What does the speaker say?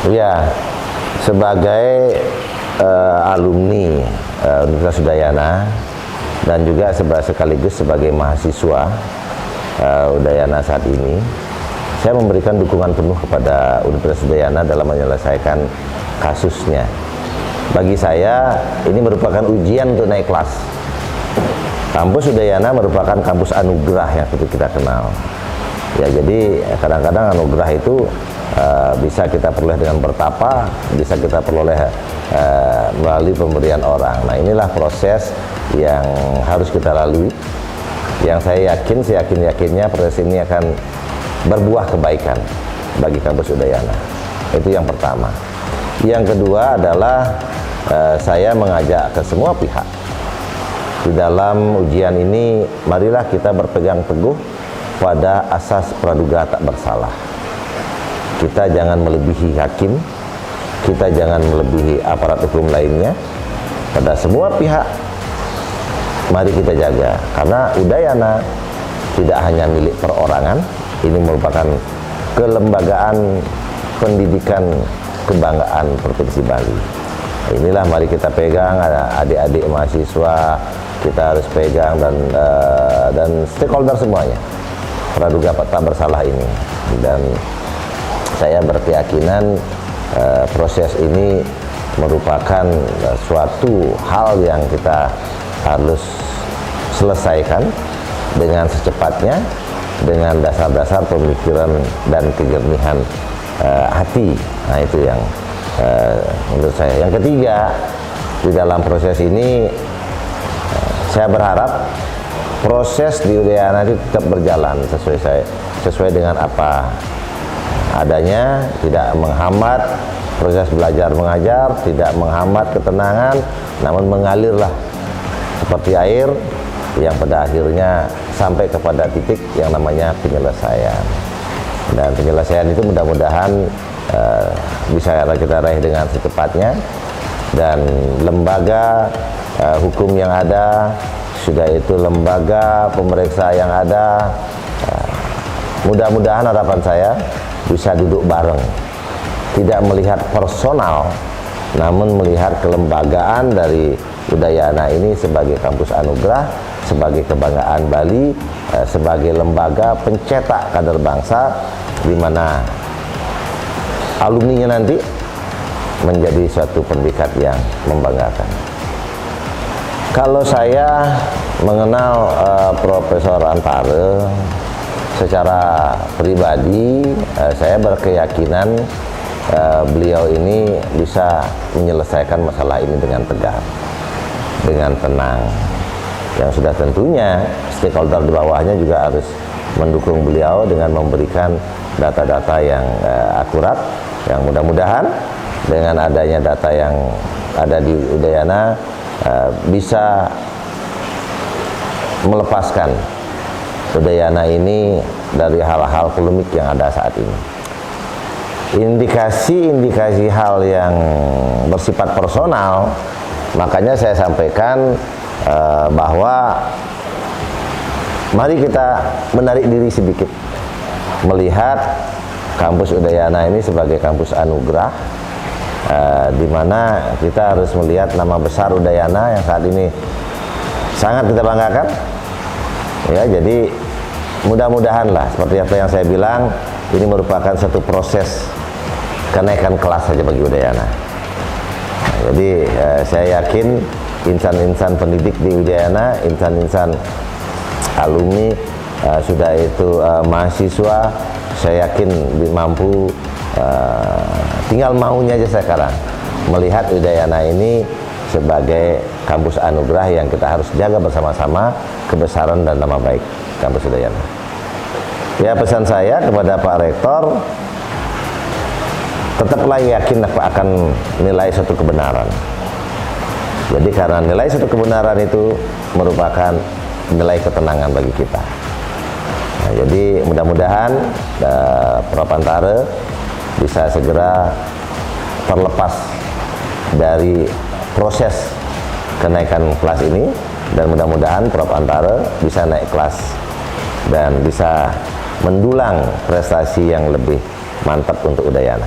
Ya, sebagai alumni Universitas Udayana dan juga sekaligus sebagai mahasiswa Udayana saat ini, saya memberikan dukungan penuh kepada Universitas Udayana dalam menyelesaikan kasusnya. Bagi saya, ini merupakan ujian untuk naik kelas. Kampus Udayana merupakan kampus anugerah yang seperti kita kenal. Ya, jadi kadang-kadang anugerah itu bisa kita peroleh dengan bertapa, bisa kita peroleh melalui pemberian orang. Nah, inilah proses yang harus kita lalui, yang saya yakin, seyakin-yakinnya proses ini akan berbuah kebaikan bagi kampus Udayana. Itu yang pertama. Yang kedua adalah saya mengajak ke semua pihak di dalam ujian ini, marilah kita berpegang teguh pada asas praduga tak bersalah. Kita jangan melebihi hakim, kita jangan melebihi aparat hukum lainnya. Pada semua pihak, mari kita jaga. Karena Udayana tidak hanya milik perorangan, ini merupakan kelembagaan pendidikan kebanggaan Provinsi Bali. Inilah mari kita pegang, adik-adik mahasiswa, kita harus pegang dan stakeholder semuanya. Praduga tak bersalah ini. Dan saya berkeyakinan proses ini merupakan suatu hal yang kita harus selesaikan dengan secepatnya, dengan dasar-dasar pemikiran dan kejernihan hati. Nah, itu yang menurut saya. Yang ketiga, di dalam proses ini saya berharap proses di Udayana itu tetap berjalan sesuai dengan apa adanya, tidak menghambat proses belajar mengajar, tidak menghambat ketenangan, namun mengalirlah seperti air yang pada akhirnya sampai kepada titik yang namanya penyelesaian. Dan penyelesaian itu mudah-mudahan bisa kita raih dengan secepatnya, dan lembaga hukum yang ada, sudah itu lembaga pemeriksa yang ada, mudah-mudahan harapan saya bisa duduk bareng, tidak melihat personal, namun melihat kelembagaan dari Udayana ini sebagai kampus anugerah, sebagai kebanggaan Bali, sebagai lembaga pencetak kader bangsa, di mana alumninya nanti menjadi suatu pendidikan yang membanggakan. Kalau saya mengenal Profesor Antara secara pribadi, saya berkeyakinan beliau ini bisa menyelesaikan masalah ini dengan tegar, dengan tenang. Yang sudah tentunya stakeholder di bawahnya juga harus mendukung beliau dengan memberikan data-data yang akurat, yang mudah-mudahan dengan adanya data yang ada di Udayana bisa melepaskan Udayana ini dari hal-hal polemik yang ada saat ini. Indikasi-indikasi hal yang bersifat personal, makanya saya sampaikan bahwa mari kita menarik diri sedikit, melihat kampus Udayana ini sebagai kampus anugerah, di mana kita harus melihat nama besar Udayana yang saat ini sangat kita banggakan. Ya, jadi mudah-mudahanlah seperti apa yang saya bilang, ini merupakan satu proses kenaikan kelas saja bagi Udayana. Jadi saya yakin insan-insan pendidik di Udayana, insan-insan alumni, sudah itu mahasiswa, saya yakin mampu, tinggal maunya aja sekarang melihat Udayana ini sebagai kampus anugerah yang kita harus jaga bersama-sama kebesaran dan nama baik kampus Udayana. Ya, pesan saya kepada Pak Rektor, tetaplah yakin akan nilai suatu kebenaran. Jadi karena nilai suatu kebenaran itu merupakan nilai ketenangan bagi kita. Nah, jadi mudah-mudahan Prof. Antara bisa segera terlepas dari proses kenaikan kelas ini, dan mudah-mudahan Prof. Antara bisa naik kelas dan bisa mendulang prestasi yang lebih mantap untuk Udayana.